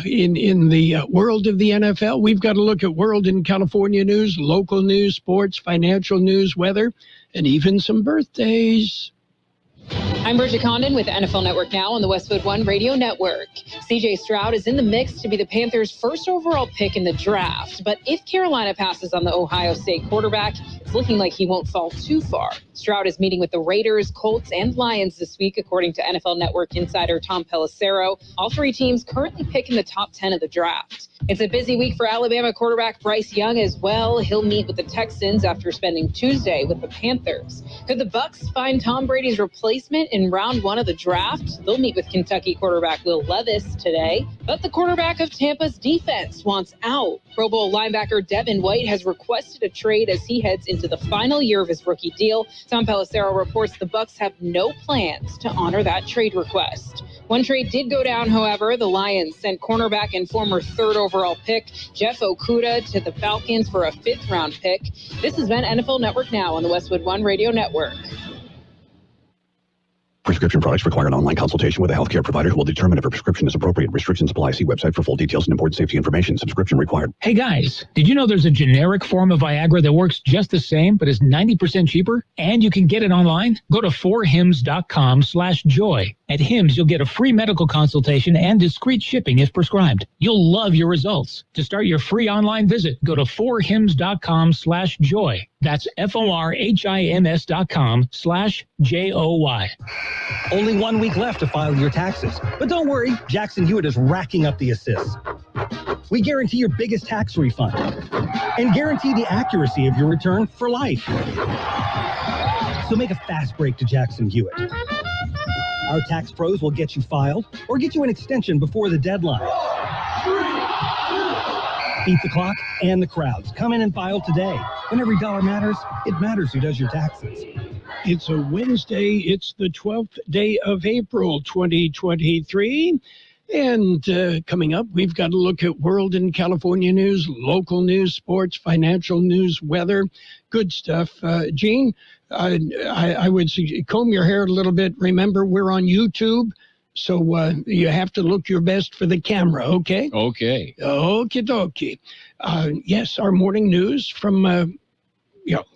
in the world of the NFL, we've got to look at world and California news, local news, sports, financial news, weather, and even some birthdays. I'm Bridget Condon with NFL Network Now on the Westwood One Radio Network. C.J. Stroud is in the mix to be the Panthers' first overall pick in the draft. But if Carolina passes on the Ohio State quarterback, it's looking like he won't fall too far. Stroud is meeting with the Raiders, Colts, and Lions this week, according to NFL Network insider Tom Pelissero. All three teams currently pick in the top 10 of the draft. It's a busy week for Alabama quarterback Bryce Young as well. He'll meet with the Texans after spending Tuesday with the Panthers. Could the Bucs find Tom Brady's replacement in round one of the draft? They'll meet with Kentucky quarterback Will Levis today. But the quarterback of Tampa's defense wants out. Pro Bowl linebacker Devin White has requested a trade as he heads into the final year of his rookie deal. Tom Pelissero reports the Bucs have no plans to honor that trade request. One trade did go down, however. The Lions sent cornerback and former third overall pick Jeff Okudah to the Falcons for a fifth-round pick. This has been NFL Network Now on the Westwood One Radio Network. Prescription products require an online consultation with a healthcare provider who will determine if a prescription is appropriate. Restrictions apply. See website for full details and important safety information. Subscription required. Hey guys, did you know there's a generic form of Viagra that works just the same but is 90% cheaper? And you can get it online? Go to 4hims.com/joy. At Hims, you'll get a free medical consultation and discreet shipping if prescribed. You'll love your results. To start your free online visit, go to 4hims.com/joy. That's FORHIMS.com/JOY. Only 1 week left to file your taxes. But don't worry, Jackson Hewitt is racking up the assists. We guarantee your biggest tax refund and guarantee the accuracy of your return for life. So make a fast break to Jackson Hewitt. Our tax pros will get you filed or get you an extension before the deadline. Beat the clock and the crowds. Come in and file today. When every dollar matters, it matters who does your taxes. It's a Wednesday. It's the 12th day of April, 2023. And coming up, we've got to look at world and California news, local news, sports, financial news, weather, good stuff. Gene, I would say comb your hair a little bit. Remember, we're on YouTube, so you have to look your best for the camera, okay? Okay. Okie dokie. Yes, our morning news from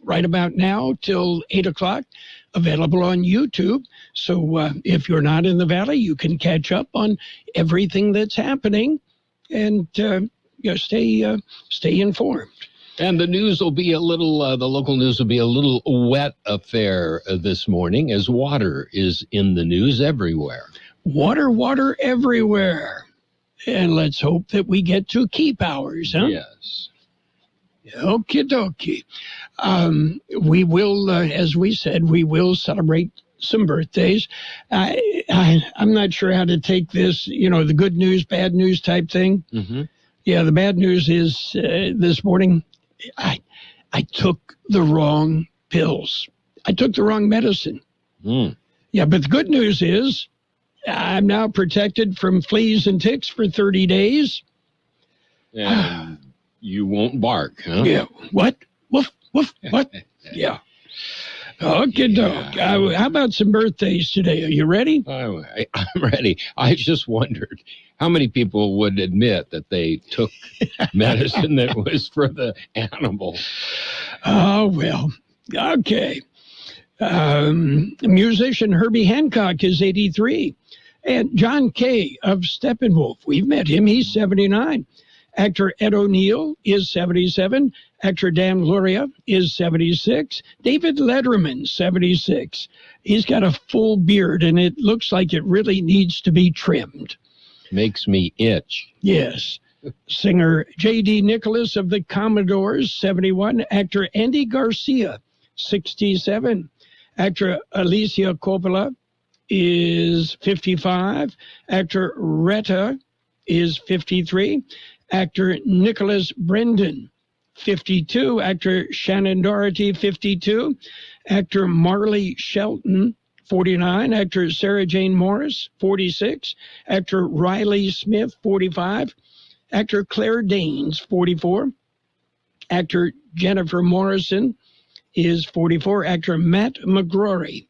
right about now till 8 o'clock, available on YouTube. So if you're not in the Valley, you can catch up on everything that's happening and stay informed. And the news will be the local news will be a little wet affair this morning as water is in the news everywhere. Water everywhere. And let's hope that we get to keep ours, huh? Yes. Okie dokie. We will, as we said, we will celebrate some birthdays. I'm not sure how to take this, the good news, bad news type thing. Mm-hmm. Yeah, the bad news is this morning I took the wrong pills. I took the wrong medicine. Mm. Yeah, but the good news is I'm now protected from fleas and ticks for 30 days. And you won't bark, huh? Yeah. What? Woof, woof, what? Yeah. Okay, doke. How about some birthdays today? Are you ready? I'm ready. I just wondered how many people would admit that they took medicine that was for the animal. Oh, well. Okay. Musician Herbie Hancock is 83. And John Kay of Steppenwolf, we've met him. He's 79. Actor Ed O'Neill is 77. Actor Dan Luria is 76. David Letterman, 76. He's got a full beard, and it looks like it really needs to be trimmed. Makes me itch. Yes. Singer J.D. Nicholas of the Commodores, 71. Actor Andy Garcia, 67. Actor Alicia Coppola is 55. Actor Retta is 53. Actor Nicholas Brendan, 52. Actor Shannon Doherty, 52. Actor Marley Shelton, 49. Actor Sarah Jane Morris, 46. Actor Riley Smith, 45. Actor Claire Danes, 44. Actor Jennifer Morrison is 44. Actor Matt McGrory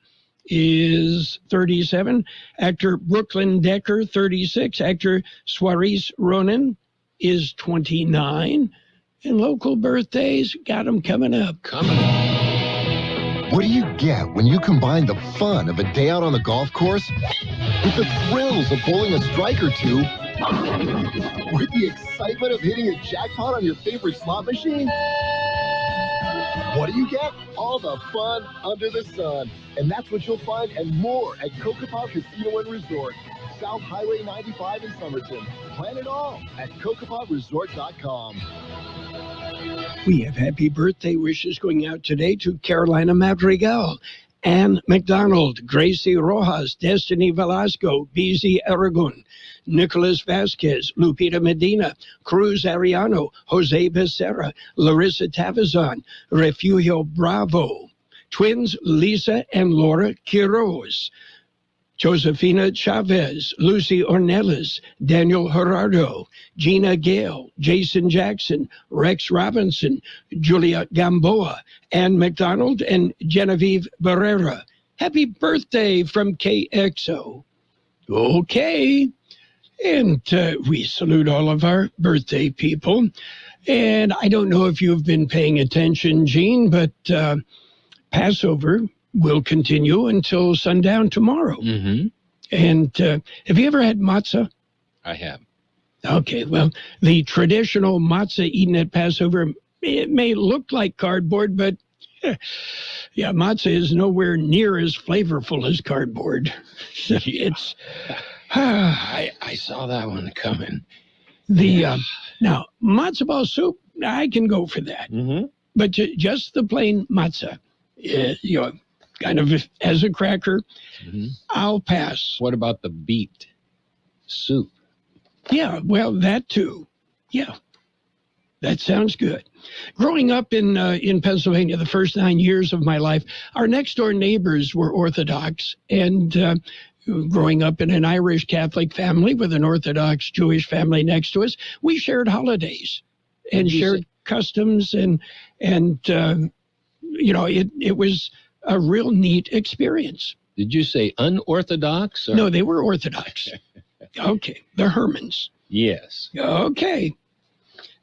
is 37. Actor Brooklyn Decker, 36. Actor Swaris Ronan is 29. And local birthdays, got them coming up. What do you get when you combine the fun of a day out on the golf course with the thrills of bowling a strike or two with the excitement of hitting a jackpot on your favorite slot machine? What do you get? All the fun under the sun. And that's what you'll find and more at Kokopah Casino and Resort, South Highway 95 in Somerton. Plan it all at CokopahResort.com. We have happy birthday wishes going out today to Carolina Madrigal, Ann McDonald, Gracie Rojas, Destiny Velasco, BZ Aragon, Nicholas Vasquez, Lupita Medina, Cruz Ariano, Jose Becerra, Larissa Tavazon, Refugio Bravo, twins Lisa and Laura Quiroz, Josefina Chavez, Lucy Ornelas, Daniel Gerardo, Gina Gale, Jason Jackson, Rex Robinson, Julia Gamboa, Ann McDonald, and Genevieve Barrera. Happy birthday from KXO. Okay. And we salute all of our birthday people. And I don't know if you've been paying attention, Gene, but Passover will continue until sundown tomorrow. Mm-hmm. And have you ever had matzah? I have. Okay, well, the traditional matzah eaten at Passover, it may look like cardboard, but yeah, matzah is nowhere near as flavorful as cardboard. So it's... I saw that one coming. Now, matzo ball soup, I can go for that. Mm-hmm. But just the plain matzah, kind of as a cracker, mm-hmm. I'll pass. What about the beet soup? Yeah, well, that too. Yeah, that sounds good. Growing up in Pennsylvania, the first 9 years of my life, our next door neighbors were Orthodox, and growing up in an Irish Catholic family with an Orthodox Jewish family next to us, we shared holidays and shared customs, and it was a real neat experience. Did you say unorthodox? Or? No, they were Orthodox. Okay, the Hermans. Yes. Okay.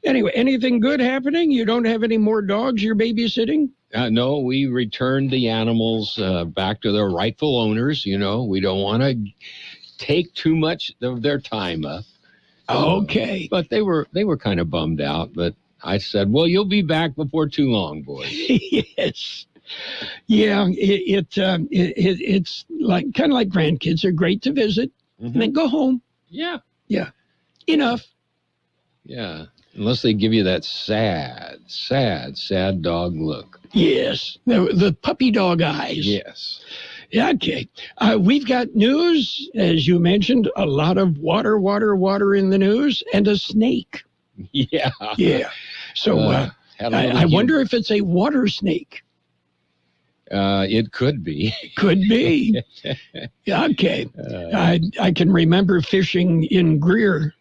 Anyway, anything good happening? You don't have any more dogs you're babysitting? No, we returned the animals back to their rightful owners. We don't want to take too much of their time up. Okay. But they were kind of bummed out. But I said, well, you'll be back before too long, boys. Yes. Yeah, it's like kind of like grandkids. They're great to visit, mm-hmm. and then go home. Yeah. Yeah. Enough. Yeah. Unless they give you that sad dog look. Yes. The puppy dog eyes. Yes. Okay. We've got news, as you mentioned, a lot of water in the news, and a snake. Yeah. Yeah. So I wonder if it's a water snake. It could be. Could be. Okay. I can remember fishing in Greer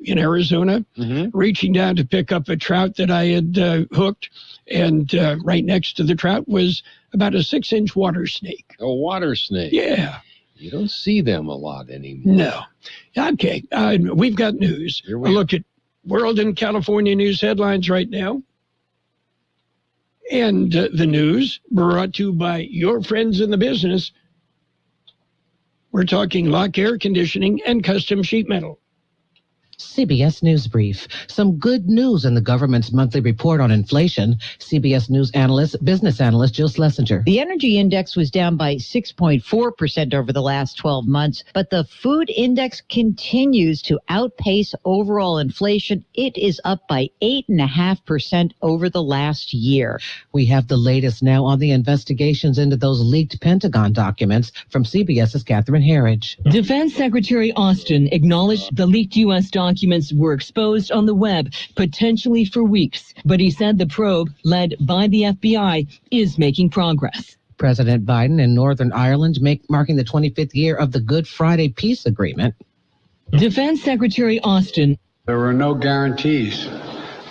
in Arizona, mm-hmm. reaching down to pick up a trout that I had hooked, and right next to the trout was about a 6-inch water snake. A water snake? Yeah. You don't see them a lot anymore. No. Okay. We've got news. A look at World and California news headlines right now. And the news brought to you by your friends in the business. We're talking lock air conditioning and custom sheet metal. CBS News Brief. Some good news in the government's monthly report on inflation. CBS News business analyst Jill Schlesinger. The energy index was down by 6.4% over the last 12 months, but the food index continues to outpace overall inflation. It is up by 8.5% over the last year. We have the latest now on the investigations into those leaked Pentagon documents from CBS's Catherine Herridge. Defense Secretary Austin acknowledged the leaked U.S. documents were exposed on the web, potentially for weeks. But he said the probe, led by the FBI, is making progress. President Biden in Northern Ireland marking the 25th year of the Good Friday Peace Agreement. Defense Secretary Austin. There were no guarantees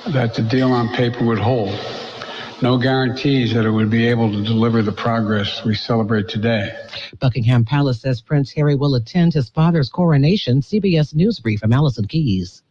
that the deal on paper would hold. no guarantees that it would be able to deliver the progress we celebrate today. Buckingham Palace says Prince Harry will attend his father's coronation. CBS News Brief from Allison Keyes.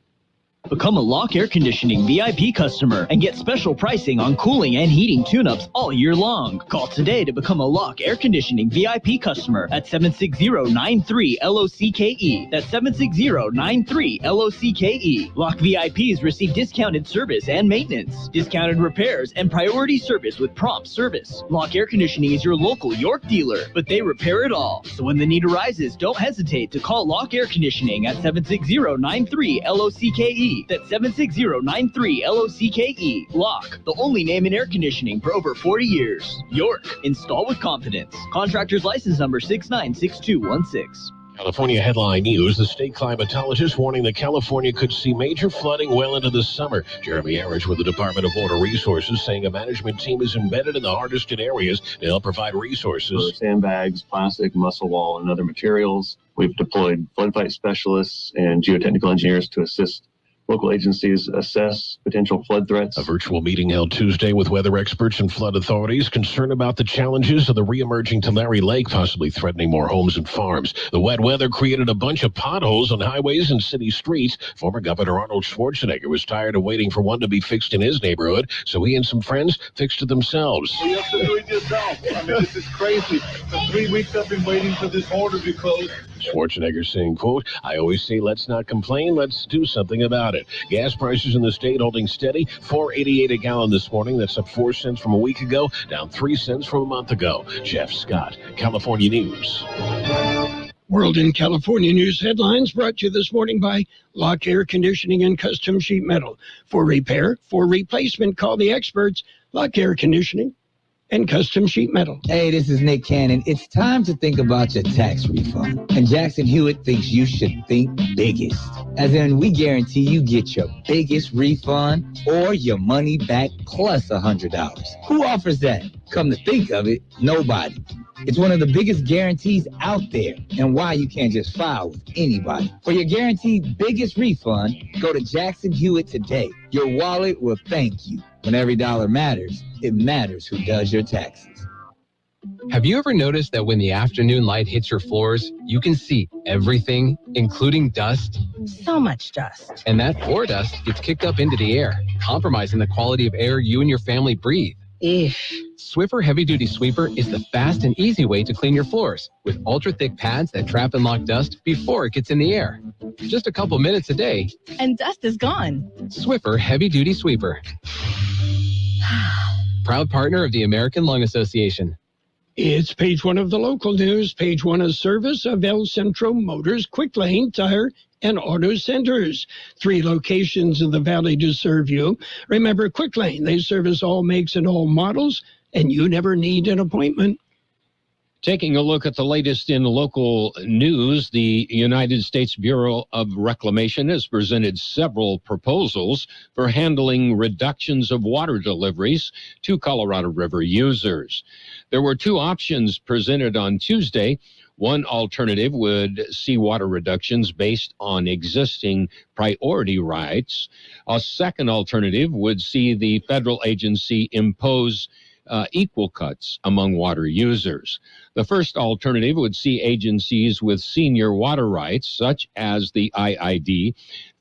Become a Lock Air Conditioning VIP customer and get special pricing on cooling and heating tune-ups all year long. Call today to become a Lock Air Conditioning VIP customer at 760-93-LOCKE. That's 760-93-LOCKE. Lock VIPs receive discounted service and maintenance, discounted repairs, and priority service with prompt service. Lock Air Conditioning is your local York dealer, but they repair it all. So when the need arises, don't hesitate to call Lock Air Conditioning at 760-93-LOCKE. That's 760-93-LOCKE. Lock, the only name in air conditioning for over 40 years. York, install with confidence. Contractor's license number 696216. California headline news. The state climatologist warning that California could see major flooding well into the summer. Jeremy Arish with the Department of Water Resources saying a management team is embedded in the hardest hit areas to help provide resources. Sandbags, plastic, muscle wall, and other materials. We've deployed flood fight specialists and geotechnical engineers to assist local agencies assess potential flood threats. A virtual meeting held Tuesday with weather experts and flood authorities concerned about the challenges of the re-emerging Tulare Lake, possibly threatening more homes and farms. The wet weather created a bunch of potholes on highways and city streets. Former Governor Arnold Schwarzenegger was tired of waiting for one to be fixed in his neighborhood, so he and some friends fixed it themselves. You have to do it yourself. I mean, this is crazy. For 3 weeks I've been waiting for this hole to be closed. Schwarzenegger saying, quote, "I always say let's not complain, let's do something about it." Gas prices in the state holding steady, $4.88 a gallon this morning. That's up 4 cents from a week ago, down 3 cents from a month ago. Jeff Scott, California News. World in California News headlines brought to you this morning by Lock Air Conditioning and Custom Sheet Metal. For repair, for replacement, call the experts. Lock Air Conditioning and Custom Sheet Metal. Hey, this is Nick Cannon. It's time to think about your tax refund. And Jackson Hewitt thinks you should think biggest. As in, we guarantee you get your biggest refund or your money back plus $100. Who offers that? Come to think of it, nobody. It's one of the biggest guarantees out there, and why you can't just file with anybody. For your guaranteed biggest refund, go to Jackson Hewitt today. Your wallet will thank you. When every dollar matters, it matters who does your taxes. Have you ever noticed that when the afternoon light hits your floors, you can see everything, including dust? So much dust. And that floor dust gets kicked up into the air, compromising the quality of air you and your family breathe. Swiffer Heavy Duty Sweeper is the fast and easy way to clean your floors, with ultra-thick pads that trap and lock dust before it gets in the air. Just a couple minutes a day, and dust is gone. Swiffer Heavy Duty Sweeper. Proud partner of the American Lung Association. It's page one of the local news. Page one is service of El Centro Motors Quick Lane Tire and Auto Centers. 3 locations in the valley to serve you. Remember, Quick Lane, they service all makes and all models, and you never need an appointment. Taking a look at the latest in local news, the United States Bureau of Reclamation has presented several proposals for handling reductions of water deliveries to Colorado River users. There were 2 options presented on Tuesday. One alternative would see water reductions based on existing priority rights. A second alternative would see the federal agency impose equal cuts among water users. The first alternative would see agencies with senior water rights, such as the IID,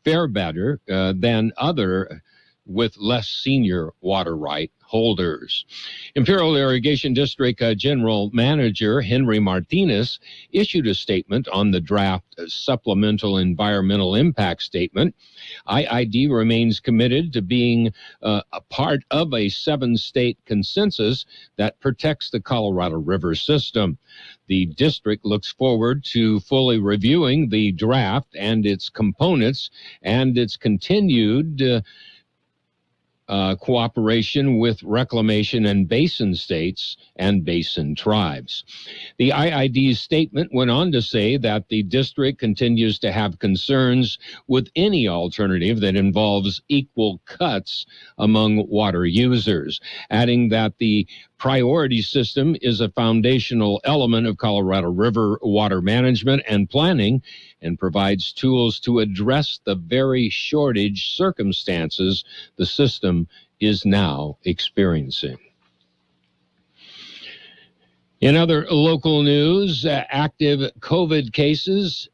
fare better than other with less senior water right holders. Imperial Irrigation District General Manager Henry Martinez issued a statement on the draft Supplemental Environmental Impact Statement. IID remains committed to being a part of a 7-state consensus that protects the Colorado River system. The district looks forward to fully reviewing the draft and its components and its continued cooperation with reclamation and basin states and basin tribes. The IID's statement went on to say that the district continues to have concerns with any alternative that involves equal cuts among water users, adding that the priority system is a foundational element of Colorado River water management and planning and provides tools to address the very shortage circumstances the system is now experiencing. In other local news, active COVID cases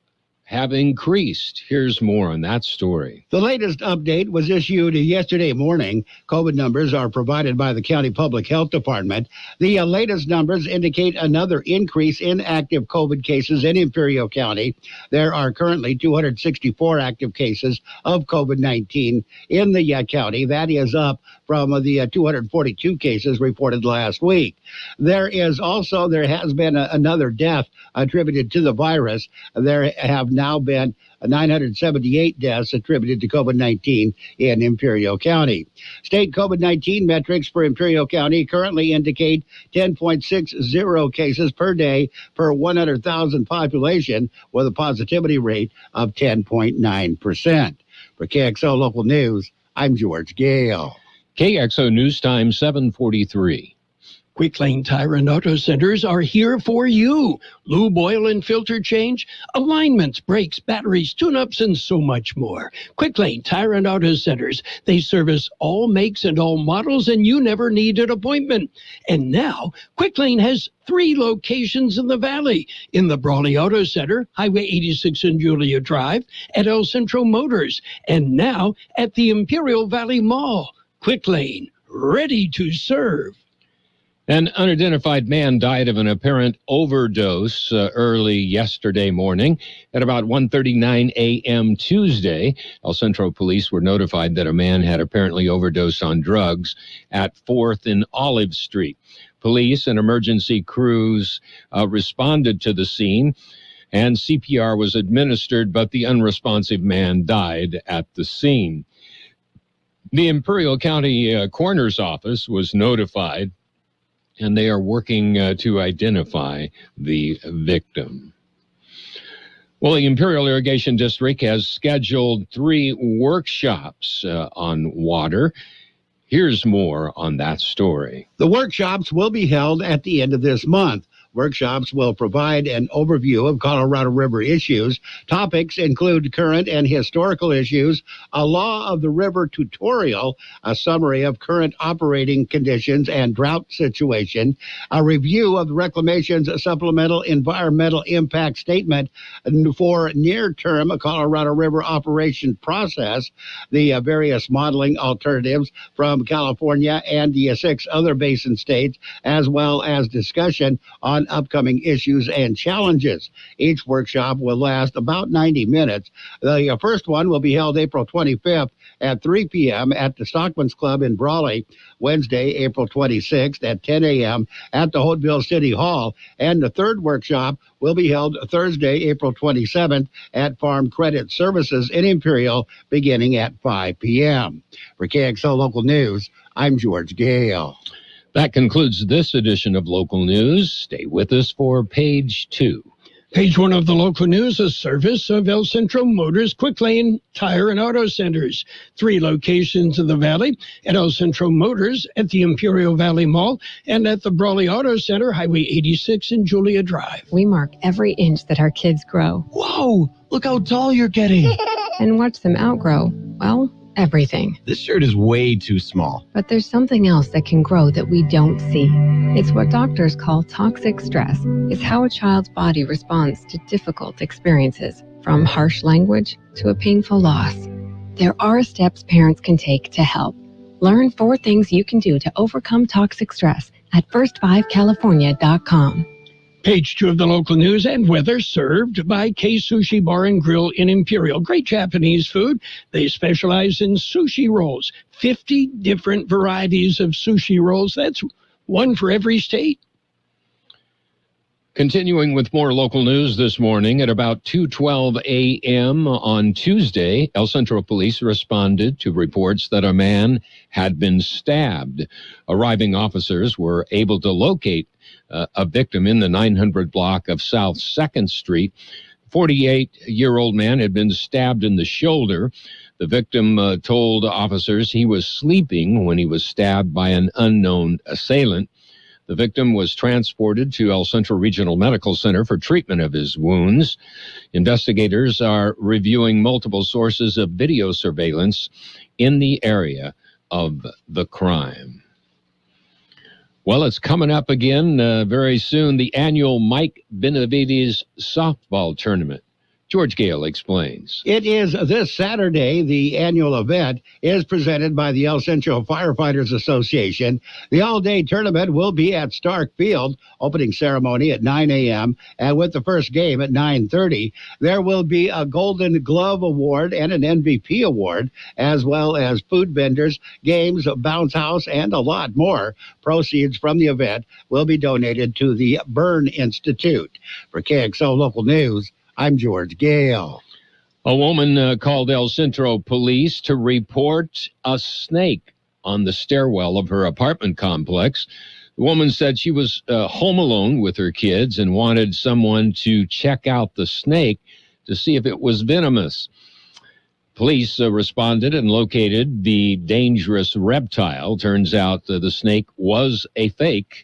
have increased. Here's more on that story. The latest update was issued yesterday morning. COVID numbers are provided by the County Public Health Department. The latest numbers indicate another increase in active COVID cases in Imperial County. There are currently 264 active cases of COVID-19 in the county. That is up from the 242 cases reported last week. There has been another death attributed to the virus. There have now been 978 deaths attributed to COVID-19 in Imperial County. State COVID-19 metrics for Imperial County currently indicate 10.60 cases per day per 100,000 population, with a positivity rate of 10.9%. For KXO Local News, I'm George Gale. KXO News Time 7:43. Quick Lane Tire and Auto Centers are here for you. Lube, oil, and filter change, alignments, brakes, batteries, tune-ups, and so much more. Quick Lane Tire and Auto Centers. They service all makes and all models, and you never need an appointment. And now, Quick Lane has 3 locations in the Valley. In the Brawley Auto Center, Highway 86 and Julia Drive, at El Centro Motors, and now at the Imperial Valley Mall. Quick Lane, ready to serve. An unidentified man died of an apparent overdose early yesterday morning at about 1:39 a.m. Tuesday. El Centro police were notified that a man had apparently overdosed on drugs at 4th and Olive Street. Police and emergency crews responded to the scene, and CPR was administered, but the unresponsive man died at the scene. The Imperial County Coroner's Office was notified, and they are working to identify the victim. Well, the Imperial Irrigation District has scheduled 3 workshops on water. Here's more on that story. The workshops will be held at the end of this month. Workshops will provide an overview of Colorado River issues. Topics include current and historical issues, a law of the river tutorial, a summary of current operating conditions and drought situation, a review of the Reclamation's supplemental environmental impact statement for near-term Colorado River operation process, the various modeling alternatives from California and the 6 other basin states, as well as discussion on upcoming issues and challenges. Each workshop will last about 90 minutes. The first one will be held April 25th at 3 p.m. at the Stockman's Club in Brawley, Wednesday, April 26th at 10 a.m. at the Holtville City Hall, and the third workshop will be held Thursday, April 27th at Farm Credit Services in Imperial, beginning at 5 p.m. For KXO Local News, I'm George Gale. That concludes this edition of Local News. Stay with us for Page 2. Page 1 of the local news, a service of El Centro Motors Quick Lane Tire and Auto Centers. 3 locations in the Valley, at El Centro Motors, at the Imperial Valley Mall, and at the Brawley Auto Center, Highway 86 and Julia Drive. We mark every inch that our kids grow. Whoa, look how tall you're getting. And watch them outgrow, well, everything. This shirt is way too small. But there's something else that can grow that we don't see. It's what doctors call toxic stress. It's how a child's body responds to difficult experiences, from harsh language to a painful loss. There are steps parents can take to help. Learn 4 things you can do to overcome toxic stress at first5california.com. Page 2 of the local news and weather, served by K Sushi Bar and Grill in Imperial. Great Japanese food. They specialize in sushi rolls. 50 different varieties of sushi rolls. That's one for every state. Continuing with more local news this morning, at about 2:12 a.m. on Tuesday, El Centro Police responded to reports that a man had been stabbed. Arriving officers were able to locate a victim in the 900 block of South 2nd Street. 48-year-old man had been stabbed in the shoulder. The victim told officers he was sleeping when he was stabbed by an unknown assailant. The victim was transported to El Centro Regional Medical Center for treatment of his wounds. Investigators are reviewing multiple sources of video surveillance in the area of the crime. Well, it's coming up again very soon, the annual Mike Benavides softball tournament. George Gale explains. It is this Saturday. The annual event is presented by the El Centro Firefighters Association. The all-day tournament will be at Stark Field, opening ceremony at 9 a.m., and with the first game at 9:30. There will be a Golden Glove Award and an MVP award, as well as food vendors, games, a bounce house, and a lot more. Proceeds from the event will be donated to the Burn Institute. For KXO Local News, I'm George Gale. A woman called El Centro police to report a snake on the stairwell of her apartment complex. The woman said she was home alone with her kids and wanted someone to check out the snake to see if it was venomous. Police responded and located the dangerous reptile. Turns out the snake was a fake.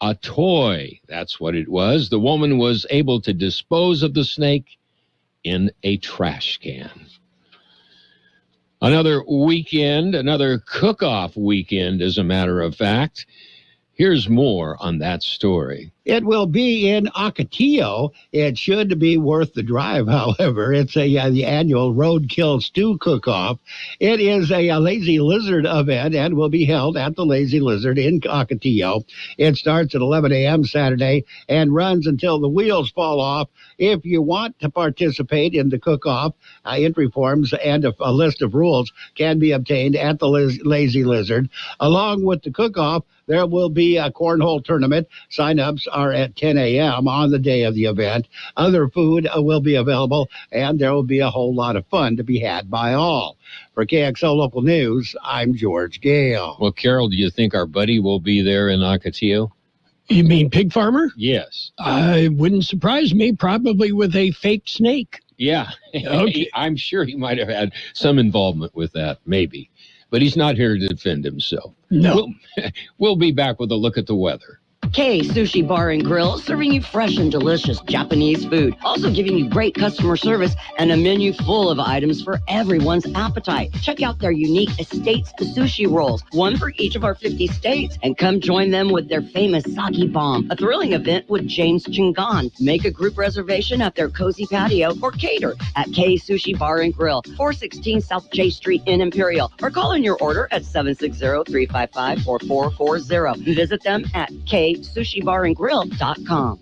A toy, that's what it was. The woman was able to dispose of the snake in a trash can. Another weekend, another cook-off weekend, as a matter of fact. Here's more on that story. It will be in Ocotillo. It should be worth the drive, however. It's the annual Roadkill Stew Cook-Off. It is a Lazy Lizard event and will be held at the Lazy Lizard in Ocotillo. It starts at 11 a.m. Saturday and runs until the wheels fall off. If you want to participate in the cook-off, entry forms and a list of rules can be obtained at the Lazy Lizard. Along with the cook-off, there will be a cornhole tournament. Sign-ups are at 10 a.m. on the day of the event. Other food will be available, and there will be a whole lot of fun to be had by all. For KXO Local News, I'm George Gale. Well, Carroll, do you think our buddy will be there in Ocotillo? You mean Pig Farmer? Yes. Wouldn't surprise me, probably with a fake snake. Yeah. Okay. I'm sure he might have had some involvement with that, maybe. But he's not here to defend himself. No. We'll be back with a look at the weather. Kxo Sushi Bar and Grill, serving you fresh and delicious Japanese food. Also giving you great customer service and a menu full of items for everyone's appetite. Check out their unique Estates sushi rolls, one for each of our 50 states. And come join them with their famous sake bomb, a thrilling event with James Chingon. Make a group reservation at their cozy patio or cater at Kxo Sushi Bar and Grill, 416 South J Street in Imperial. Or call in your order at 760-355-4440. Visit them at KSushiBarandGrill.com.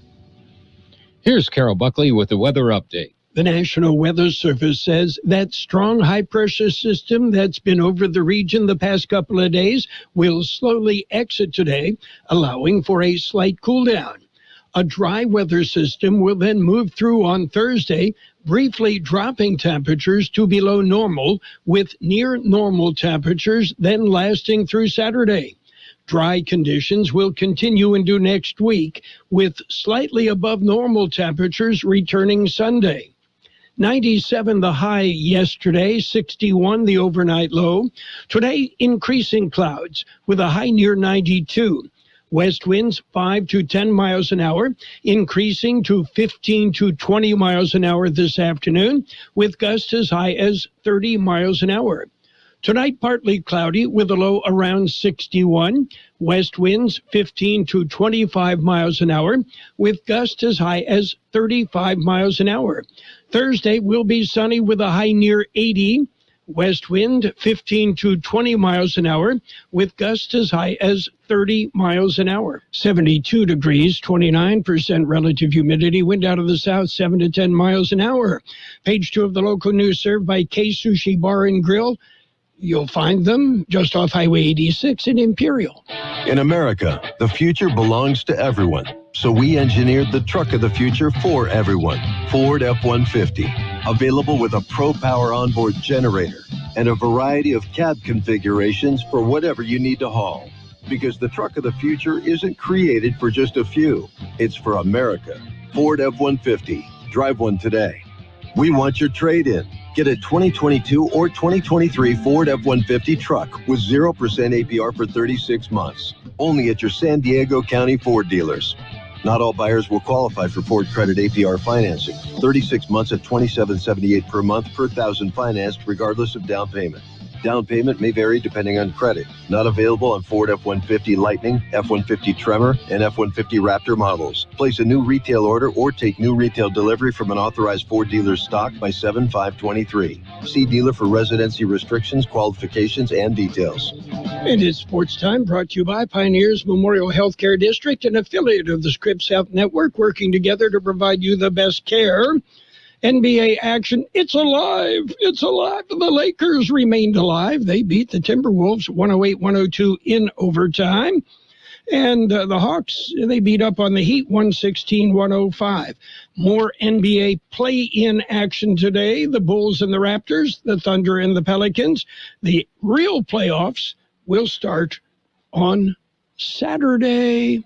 Here's Carol Buckley with the weather update. The National Weather Service says that strong high-pressure system that's been over the region the past couple of days will slowly exit today, allowing for a slight cool down. A dry weather system will then move through on Thursday, briefly dropping temperatures to below normal, with near normal temperatures then lasting through Saturday. Dry conditions will continue into next week, with slightly above normal temperatures returning Sunday. 97 the high yesterday, 61 the overnight low. Today, increasing clouds with a high near 92. West winds 5 to 10 miles an hour, increasing to 15 to 20 miles an hour this afternoon, with gusts as high as 30 miles an hour. Tonight, partly cloudy with a low around 61. West winds 15 to 25 miles an hour, with gusts as high as 35 miles an hour. Thursday will be sunny with a high near 80. West wind 15 to 20 miles an hour, with gusts as high as 30 miles an hour. 72 degrees, 29% relative humidity, wind out of the south 7 to 10 miles an hour. Page 2 of the local news served by Kxo Sushi Bar and Grill. You'll find them just off Highway 86 in Imperial. In America, the future belongs to everyone. So we engineered the truck of the future for everyone. Ford F-150. Available with a Pro Power onboard generator and a variety of cab configurations for whatever you need to haul. Because the truck of the future isn't created for just a few. It's for America. Ford F-150. Drive one today. We want your trade-in. Get a 2022 or 2023 Ford F-150 truck with 0% APR for 36 months. Only at your San Diego County Ford dealers. Not all buyers will qualify for Ford Credit APR financing. 36 months at $27.78 per month per thousand financed regardless of down payment. Down payment may vary depending on credit. Not available on Ford F-150 Lightning, F-150 Tremor, and F-150 Raptor models. Place a new retail order or take new retail delivery from an authorized Ford dealer's stock by 7/5/23. See dealer for residency restrictions, qualifications, and details. And it's Sports Time, brought to you by Pioneers Memorial Healthcare District, an affiliate of the Scripps Health Network, working together to provide you the best care. NBA action, it's alive. It's alive. The Lakers remained alive. They beat the Timberwolves 108-102 in overtime. And the Hawks, they beat up on the Heat 116-105. More NBA play-in action today. The Bulls and the Raptors, the Thunder and the Pelicans. The real playoffs will start on Saturday.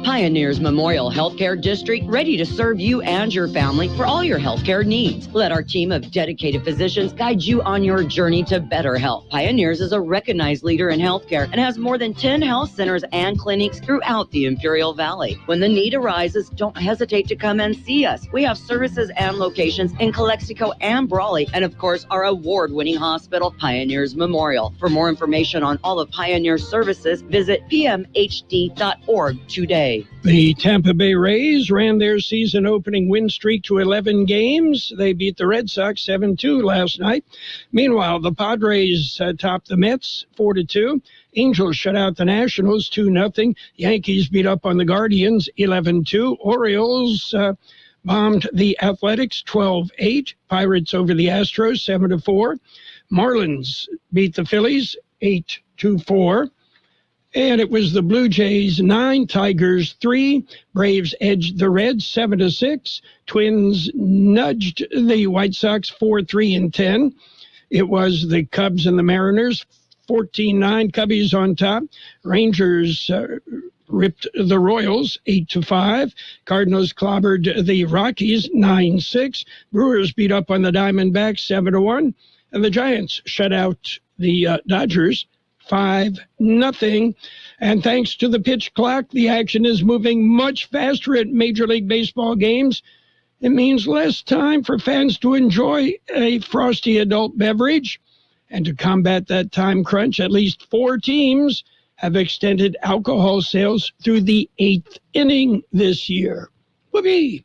Pioneers Memorial Healthcare District, ready to serve you and your family for all your healthcare needs. Let our team of dedicated physicians guide you on your journey to better health. Pioneers is a recognized leader in healthcare and has more than 10 health centers and clinics throughout the Imperial Valley. When the need arises, don't hesitate to come and see us. We have services and locations in Calexico and Brawley, and of course, our award-winning hospital, Pioneers Memorial. For more information on all of Pioneer's services, visit pmhd.org today. The Tampa Bay Rays ran their season opening win streak to 11 games. They beat the Red Sox 7-2 last night. Meanwhile, the Padres topped the Mets 4-2. Angels shut out the Nationals 2-0. Yankees beat up on the Guardians 11-2. Orioles bombed the Athletics 12-8. Pirates over the Astros 7-4. Marlins beat the Phillies 8-4. And it was the Blue Jays 9, Tigers 3. Braves edged the Reds 7-6. Twins nudged the White Sox 4-3-10. It was the Cubs and the Mariners 14-9. Cubbies on top. Rangers ripped the Royals 8-5. Cardinals clobbered the Rockies 9-6. Brewers beat up on the Diamondbacks 7-1. And the Giants shut out the Dodgers 5-0. And thanks to the pitch clock, the action is moving much faster at Major League Baseball games. It means less time for fans to enjoy a frosty adult beverage. And to combat that time crunch, at least 4 teams have extended alcohol sales through the 8th inning this year. Whoopee!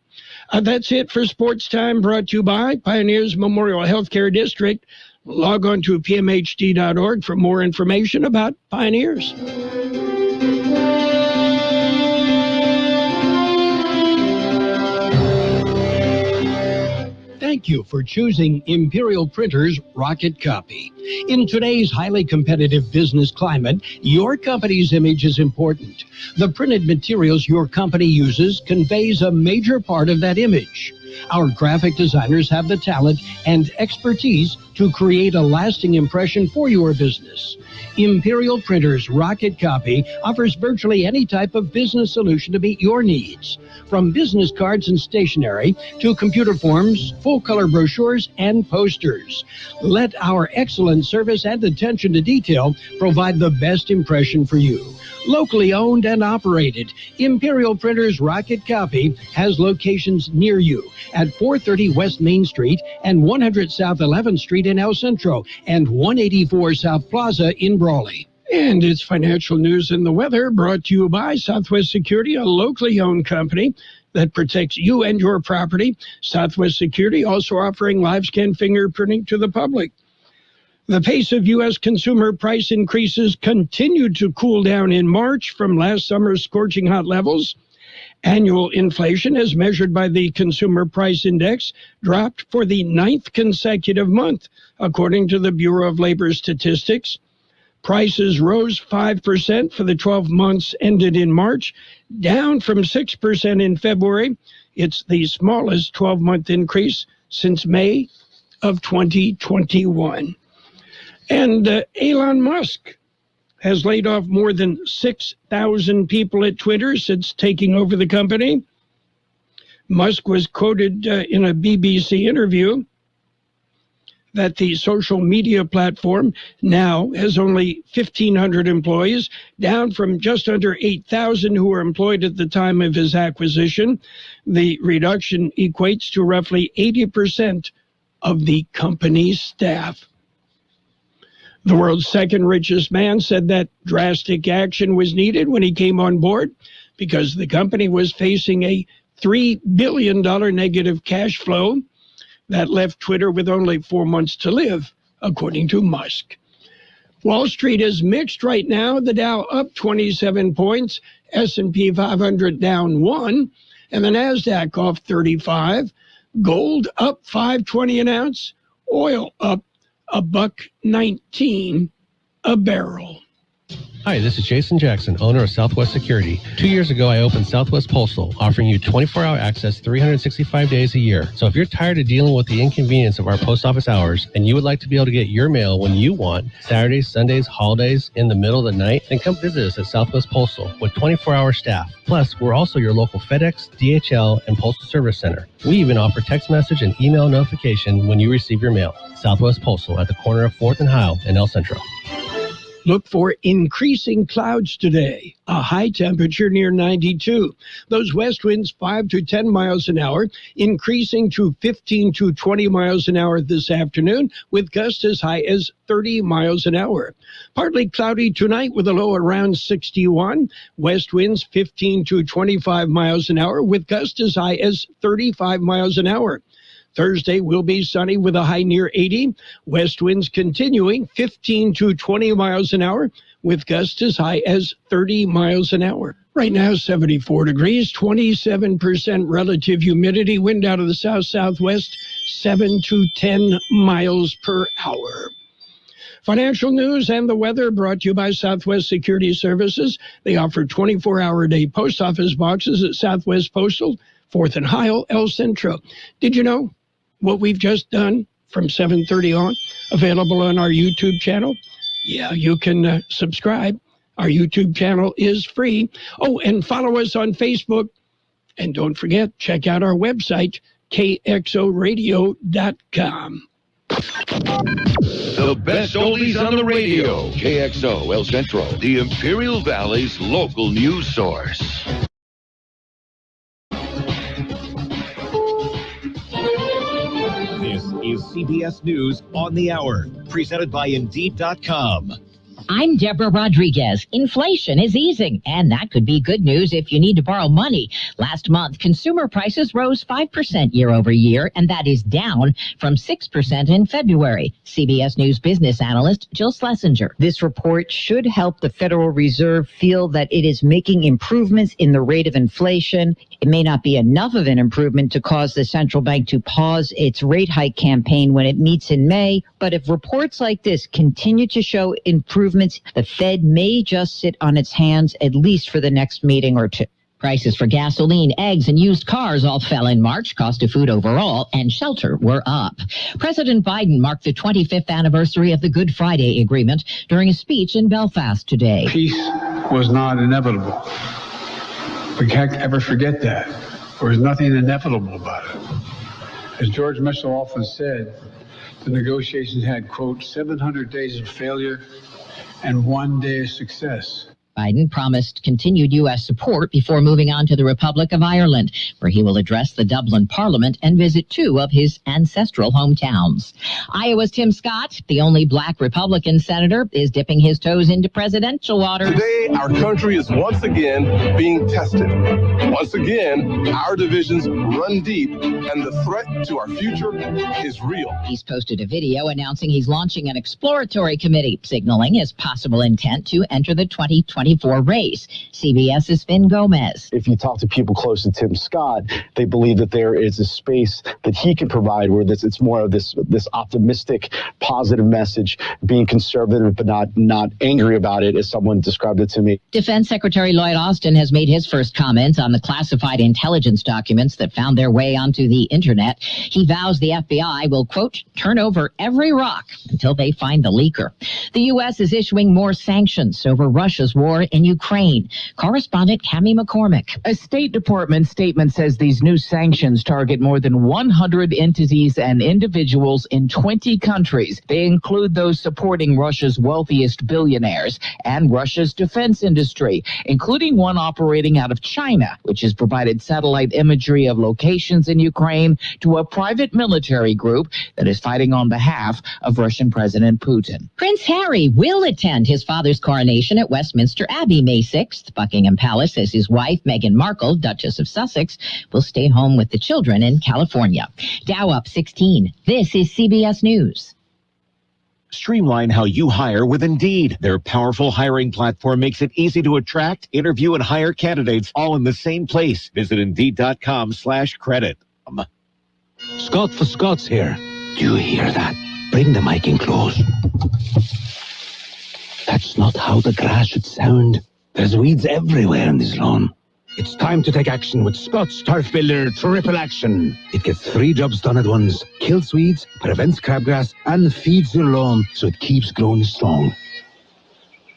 That's it for Sports Time, brought to you by Pioneers Memorial Healthcare District. Log on to pmhd.org for more information about Pioneers. Thank you for choosing Imperial Printers Rocket Copy. In today's highly competitive business climate, your company's image is important. The printed materials your company uses conveys a major part of that image. Our graphic designers have the talent and expertise to create a lasting impression for your business. Imperial Printers Rocket Copy offers virtually any type of business solution to meet your needs, from business cards and stationery to computer forms, full-color brochures, and posters. Let our excellent service and attention to detail provide the best impression for you. Locally owned and operated, Imperial Printers Rocket Copy has locations near you at 430 West Main Street and 100 South 11th Street in El Centro and 184 South Plaza in Brawley. And it's financial news and the weather, brought to you by Southwest Security, a locally owned company that protects you and your property. Southwest Security also offering live scan fingerprinting to the public. The pace of U.S. consumer price increases continued to cool down in March from last summer's scorching hot levels. Annual inflation, as measured by the Consumer Price Index, dropped for the 9th consecutive month, according to the Bureau of Labor Statistics. Prices rose 5% for the 12 months ended in March, down from 6% in February. It's the smallest 12-month increase since May of 2021. And Elon Musk has laid off more than 6,000 people at Twitter since taking over the company. Musk was quoted in a BBC interview that the social media platform now has only 1,500 employees, down from just under 8,000 who were employed at the time of his acquisition. The reduction equates to roughly 80% of the company's staff. The world's second richest man said that drastic action was needed when he came on board because the company was facing a $3 billion negative cash flow that left Twitter with only 4 months to live, according to Musk. Wall Street is mixed right now. The Dow up 27 points, S&P 500 down 1, and the NASDAQ off 35. Gold up $5.20 an ounce, oil up $1.19 a barrel. Hi, this is Jason Jackson, owner of Southwest Security. 2 years ago, I opened Southwest Postal, offering you 24-hour access 365 days a year. So if you're tired of dealing with the inconvenience of our post office hours and you would like to be able to get your mail when you want, Saturdays, Sundays, holidays, in the middle of the night, then come visit us at Southwest Postal with 24-hour staff. Plus, we're also your local FedEx, DHL, and Postal Service Center. We even offer text message and email notification when you receive your mail. Southwest Postal at the corner of 4th and Heil in El Centro. Look for increasing clouds today, a high temperature near 92. Those west winds 5 to 10 miles an hour, increasing to 15 to 20 miles an hour this afternoon, with gusts as high as 30 miles an hour. Partly cloudy tonight with a low around 61. West winds 15 to 25 miles an hour, with gusts as high as 35 miles an hour. Thursday will be sunny with a high near 80. West winds continuing 15 to 20 miles an hour with gusts as high as 30 miles an hour. Right now, 74 degrees, 27% relative humidity, wind out of the south-southwest, 7 to 10 miles per hour. Financial news and the weather brought to you by Southwest Security Services. They offer 24-hour-a-day post office boxes at Southwest Postal, 4th and Heil, El Centro. Did you know what we've just done from 7:30 on, available on our YouTube channel? Yeah, you can subscribe. Our YouTube channel is free. Oh, and follow us on Facebook. And don't forget, check out our website, kxoradio.com. The best oldies on the radio. KXO El Centro, the Imperial Valley's local news source. This is CBS News on the Hour, presented by Indeed.com. I'm Deborah Rodriguez. Inflation is easing, and that could be good news if you need to borrow money. Last month, consumer prices rose 5% year over year, and that is down from 6% in February. CBS News business analyst Jill Schlesinger. This report should help the Federal Reserve feel that it is making improvements in the rate of inflation. It may not be enough of an improvement to cause the central bank to pause its rate hike campaign when it meets in May, but if reports like this continue to show improvements, the Fed may just sit on its hands at least for the next meeting or two. Prices for gasoline, eggs, and used cars all fell in March. Cost of food overall and shelter were up. President Biden marked the 25th anniversary of the Good Friday Agreement during a speech in Belfast today. Peace was not inevitable. We can't ever forget that. There was nothing inevitable about it. As George Mitchell often said, the negotiations had, quote, 700 days of failure and 1 day of success. Biden promised continued U.S. support before moving on to the Republic of Ireland, where he will address the Dublin Parliament and visit two of his ancestral hometowns. Iowa's Tim Scott, the only black Republican senator, is dipping his toes into presidential waters. Today, our country is once again being tested. Once again, our divisions run deep, and the threat to our future is real. He's posted a video announcing he's launching an exploratory committee, signaling his possible intent to enter the 2024 race. CBS's Finn Gomez. If you talk to people close to Tim Scott, they believe that there is a space that he can provide where it's more of this optimistic, positive message, being conservative but not angry about it, as someone described it to me. Defense Secretary Lloyd Austin has made his first comments on the classified intelligence documents that found their way onto the internet. He vows the FBI will, quote, turn over every rock until they find the leaker. The U.S. is issuing more sanctions over Russia's war war in Ukraine. Correspondent Cammie McCormick. A State Department statement says these new sanctions target more than 100 entities and individuals in 20 countries. They include those supporting Russia's wealthiest billionaires and Russia's defense industry, including one operating out of China, which has provided satellite imagery of locations in Ukraine to a private military group that is fighting on behalf of Russian President Putin. Prince Harry will attend his father's coronation at Westminster Abbey May 6th. Buckingham Palace says his wife, Meghan Markle, Duchess of Sussex, will stay home with the children in California. Dow up 16. This is CBS News. Streamline how you hire with Indeed. Their powerful hiring platform makes it easy to attract, interview, and hire candidates all in the same place. Visit Indeed.com/credit. Scott for Scott's here. Do you hear that? Bring the mic in close. That's not how the grass should sound. There's weeds everywhere in this lawn. It's time to take action with Scott's Turf Builder Triple Action. It gets 3 jobs done at once. Kills weeds, prevents crabgrass, and feeds your lawn so it keeps growing strong.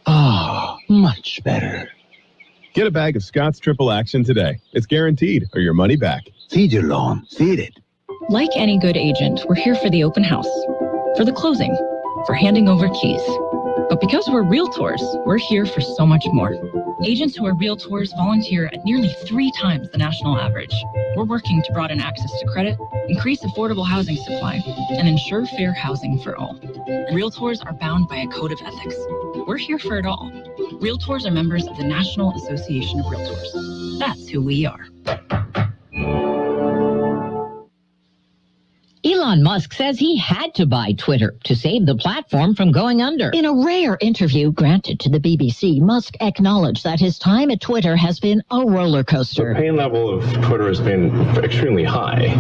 Ah, much better. Get a bag of Scott's Triple Action today. It's guaranteed, or your money back. Feed your lawn. Feed it. Like any good agent, we're here for the open house, for the closing, for handing over keys. But because we're realtors, we're here for so much more. Agents who are realtors volunteer at nearly 3 times the national average. We're working to broaden access to credit, increase affordable housing supply, and ensure fair housing for all. Realtors are bound by a code of ethics. We're here for it all. Realtors are members of the National Association of Realtors. That's who we are. Elon Musk says he had to buy Twitter to save the platform from going under. In a rare interview granted to the BBC, Musk acknowledged that his time at Twitter has been a roller coaster. The pain level of Twitter has been extremely high.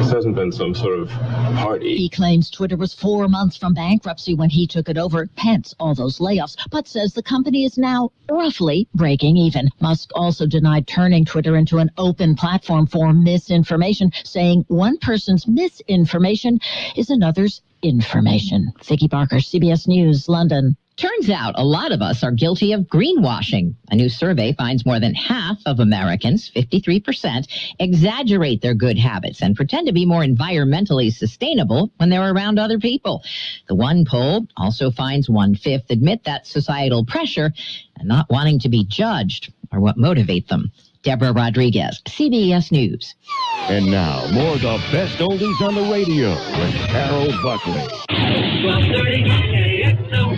This hasn't been some sort of party. He claims Twitter was 4 months from bankruptcy when he took it over, hence all those layoffs, but says the company is now roughly breaking even. Musk also denied turning Twitter into an open platform for misinformation, saying one person's misinformation is another's information. Vicky Barker, CBS News, London. Turns out a lot of us are guilty of greenwashing. A new survey finds more than half of Americans, 53%, exaggerate their good habits and pretend to be more environmentally sustainable when they're around other people. The one poll also finds 1/5 admit that societal pressure and not wanting to be judged are what motivate them. Deborah Rodriguez, CBS News. And now, more of the best oldies on the radio with Carroll Buckley. 1230 KXO.